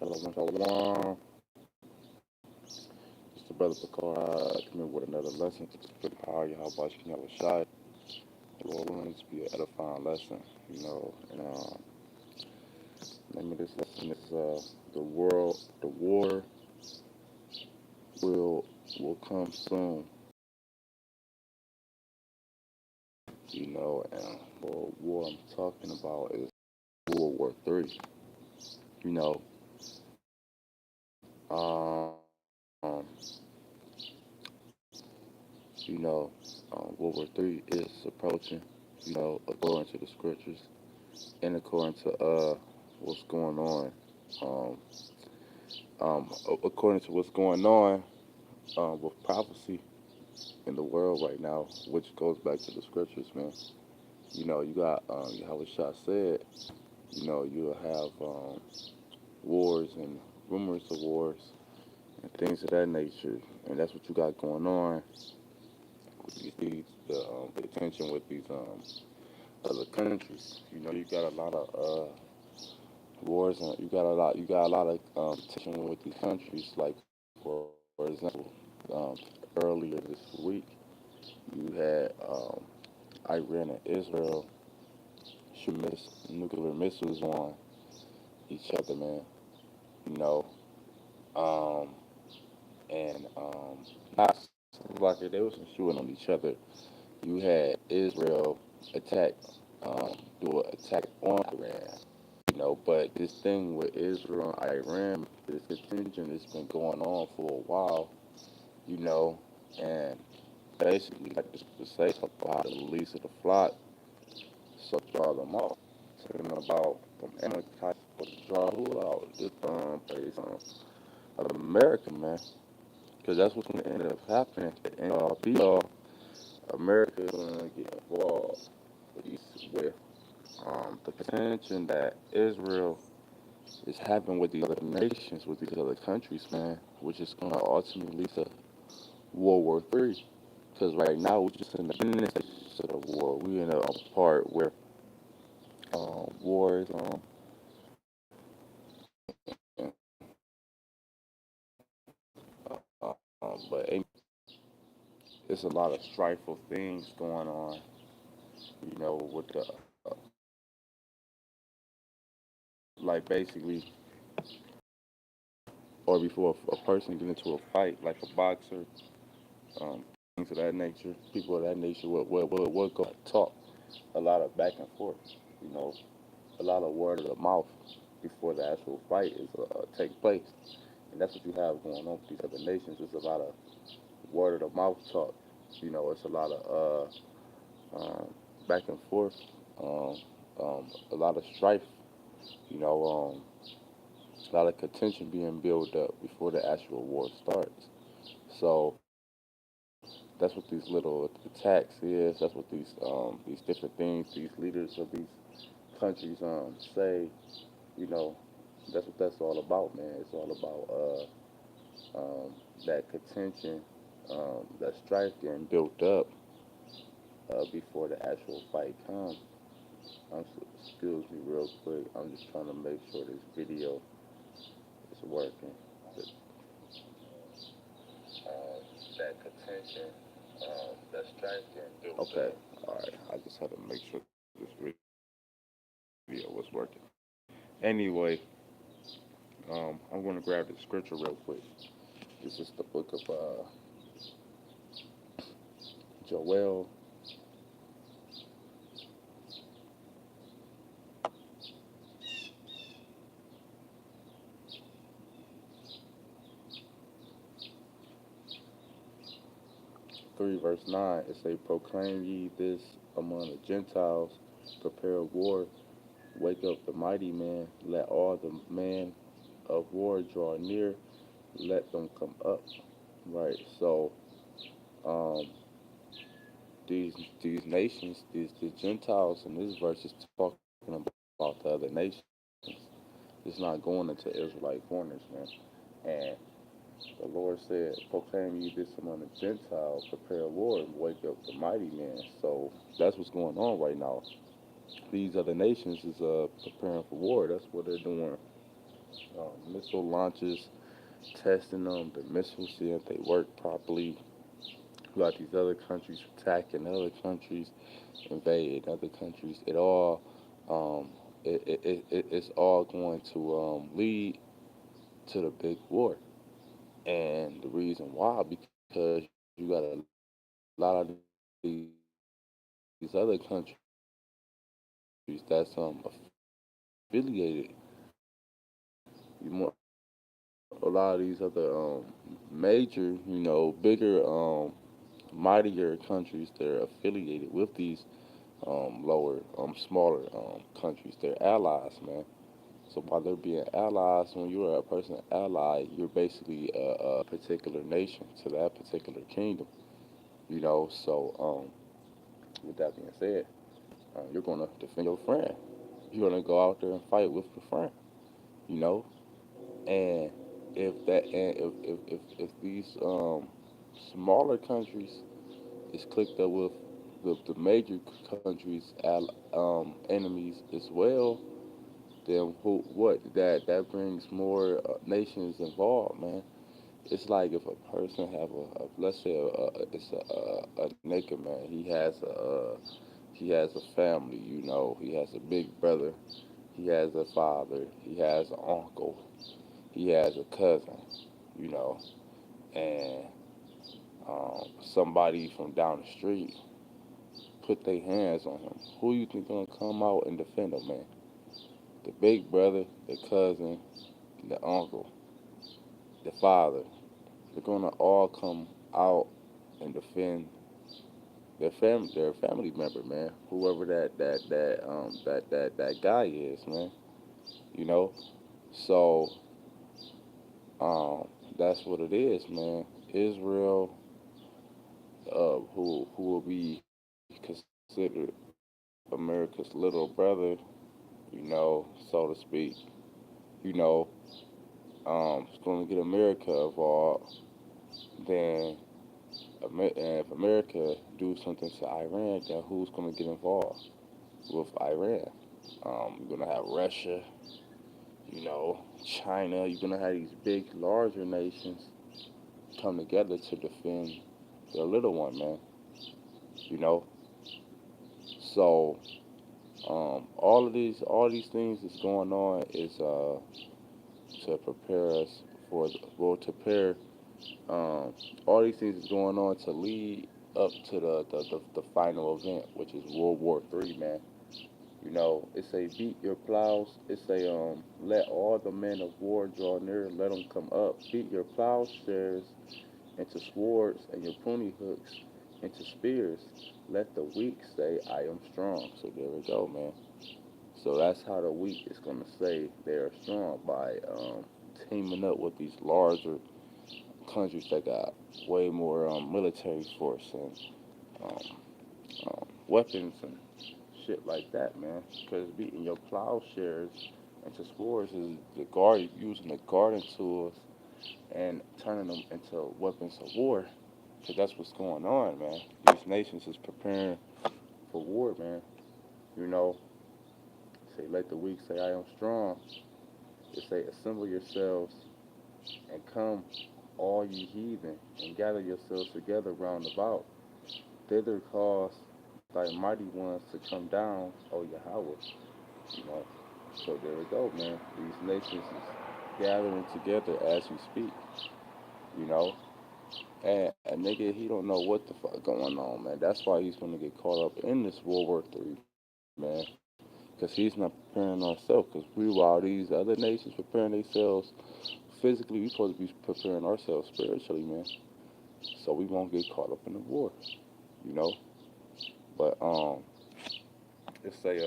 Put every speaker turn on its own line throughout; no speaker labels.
Shalom, shalom. It's the brother Picard coming with another lesson to spit power. Y'all watching y'all shy. Lord willing, this be an edifying lesson, And name of this lesson is the war will come soon. And the war I'm talking about is World War III. You know, um, World War III is approaching. According to the scriptures and according to what's going on. Um, According to what's going on with prophecy in the world right now, which goes back to the scriptures, man. You got Yahweh Shah said, you'll have wars and rumors of wars and things of that nature, and that's what you got going on with the tension with these other countries. You got a lot of wars, and you got a lot of tension with these countries. Like for example, earlier this week, you had Iran and Israel shoot nuclear missiles on each other, man. You know, um, and not like they wasn't shooting on each other. You had Israel attack, do an attack on Iran. But this thing with Israel and Iran, this contention has been going on for a while. You know, and basically, like to say something about the release of the flock, so draw them out. Talking about them Amalekites supposed to draw who out? This place of America, man. Because that's what's going to end up happening. And be all, America is going to get involved with the contention that Israel is having with these other nations, with these other countries, man, which is going to ultimately lead to World War III. Because right now we're just in the beginning stages of the war. We're in a part where war is but it's a lot of strifeful things going on. With the like basically, or before a person get into a fight, like a boxer, things of that nature, people of that nature would go talk a lot of back and forth. You know, a lot of word of the mouth before the actual fight is take place, and that's what you have going on with these other nations. It's a lot of word of the mouth talk. It's a lot of back and forth, um, a lot of strife. You know, a lot of contention being built up before the actual war starts. So that's what these little attacks is. That's what these different things, these leaders of these countries say. You know, that's what that's all about, man. It's all about that contention, that strife getting built up before the actual fight comes. Excuse me real quick. I'm just trying to make sure this video is working. That contention, that strife getting built up. Okay, all right. I just had to make sure this video was working. Anyway, I'm going to grab the scripture real quick. This is the book of Joel. 3 verse 9, it say, proclaim ye this among the Gentiles, prepare war, wake up the mighty man, let all the men of war draw near, let them come up. Right. So um, these nations, the Gentiles in this verse is talking about the other nations. It's not going into Israelite corners, man. And the Lord said, proclaim ye this among the Gentiles, prepare war and wake up the mighty man. So that's what's going on right now. These other nations is preparing for war. That's what they're doing. missile launches, testing them, the missiles, seeing if they work properly. You got these other countries attacking other countries, invading other countries. Um, it's all going to lead to the big war. And the reason why, because you got a lot of these other countries that's affiliated, a lot of these other major, bigger, mightier countries. They're affiliated with these smaller countries. They're allies, man. So while they're being allies, when you're a person ally, you're basically a particular nation to that particular kingdom. With that being said, you're gonna defend your friend. You're gonna go out there and fight with your friend. You know, and if these smaller countries is clicked up with the major countries enemies as well, then that brings more nations involved, man. It's like if a person have let's say it's a naked man. He has a family. He has a big brother. He has a father. He has an uncle. He has a cousin. You know, and somebody from down the street put their hands on him. Who you think gonna come out and defend him, man? The big brother, the cousin, the uncle, the father. They're gonna all come out and defend their family member, man. Whoever that guy is, man. You know. So um, that's what it is, man. Israel, who will be considered America's little brother, so to speak. You know, it's going to get America involved. Then, and if America do something to Iran, then who's going to get involved with Iran? You're going to have Russia, China. You're going to have these big, larger nations come together to defend their little one, man. You know, so all these things that's going on is to prepare us to prepare all these things is going on to lead up to the final event, which is World War III, man. It say beat your plows. It say let all the men of war draw near. Let them come up. Beat your plowshares into swords and your pruning hooks into spears. Let the weak say, I am strong. So there we go, man. So that's how the weak is going to say they are strong by teaming up with these larger countries that got way more military force and um, weapons and shit like that, man. Because beating your plowshares into swords is using the garden tools and turning them into weapons of war. Because that's what's going on, man. These nations is preparing for war, man. You know, say, let the weak say, I am strong. It say, assemble yourselves and come, all ye heathen, and gather yourselves together round about. Thither cause thy mighty ones to come down, O Yahweh. You know, so there we go, man. These nations is gathering together as we speak. You know, and a nigga, he don't know what the fuck going on, man. That's why he's gonna get caught up in this World War III, man. Because he's not preparing ourselves. Because while these other nations preparing themselves physically, we supposed to be preparing ourselves spiritually, man. So we won't get caught up in the war, you know. But it say,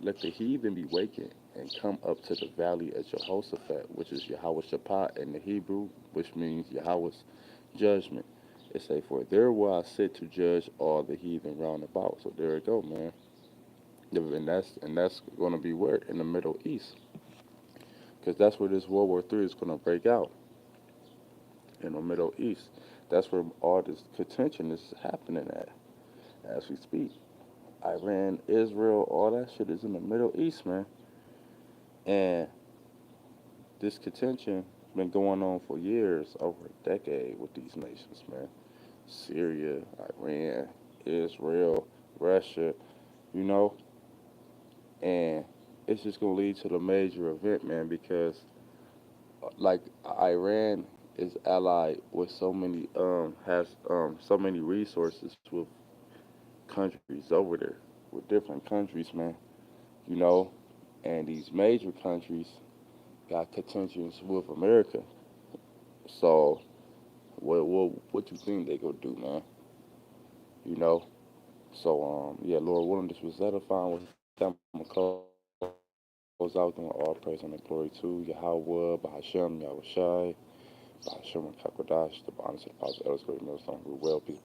let the heathen be wakened and come up to the valley of Jehoshaphat, which is Yahweh Shaphat in the Hebrew, which means Yahweh's judgment. It say, for there will I sit to judge all the heathen round about. So there it go, man. And that's going to be where in the Middle East, because that's where this World War III is going to break out in the Middle East. That's where all this contention is happening at as we speak. Iran, Israel, all that shit is in the Middle East, man. And this contention been going on for years, over a decade with these nations, man. Syria, Iran, Israel, Russia, you know, and it's just gonna lead to the major event, man, because like Iran is allied with so many has so many resources with countries over there, with different countries, man, you know, and these major countries got contentions with America. So what you think they gonna do, man? You know? So yeah, Lord willing, this was edifying. With that, I'm gonna close out doing all praise and glory to Yahweh, Bahashem, Yahushai, Bahashem and Kakodash, the bondage of the apostles, elders, great millstone, who well, peace,